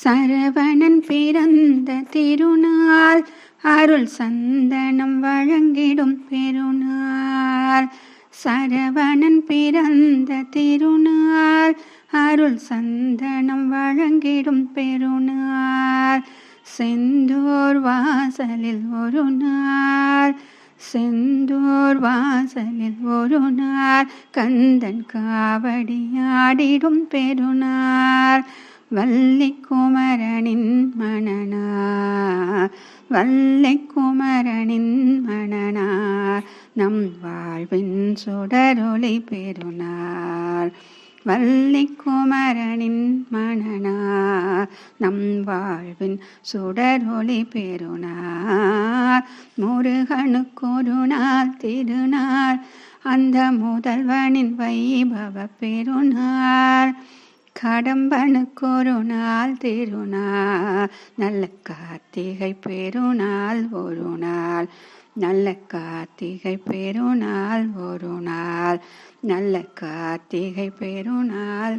சரவணன் பிறந்த திருநாள், அருள் சந்தனம் வழங்கிடும் பெருநாள். சரவணன் பிறந்த திருநாள், அருள் சந்தனம் வழங்கிடும் பெருநாள். செந்தூர் வாசலில் ஒரு நாள், செந்தூர் வாசலில் ஒரு நாள், கந்தன் காவடியாடிடும் பெருநாள். வள்ளி குமரனின் மணனார், வள்ளி குமரனின் மணனார், நம் வாழ்வின் சுடரொளி பெருநாள். வள்ளி குமரனின் மணனார், நம் வாழ்வின் சுடரொளி பெருநாள். முருகனுக்கொரு நாள் திருநாள், அந்த முதல்வனின் வைபவ பெருநாள். கடம்பனுக்கொரு நாள் திருநாள், நல்ல கார்த்திகை பெருநாள் ஒரு நாள். நல்ல கார்த்திகை பெருநாள் ஒரு நாள், நல்ல கார்த்திகை பெருநாள்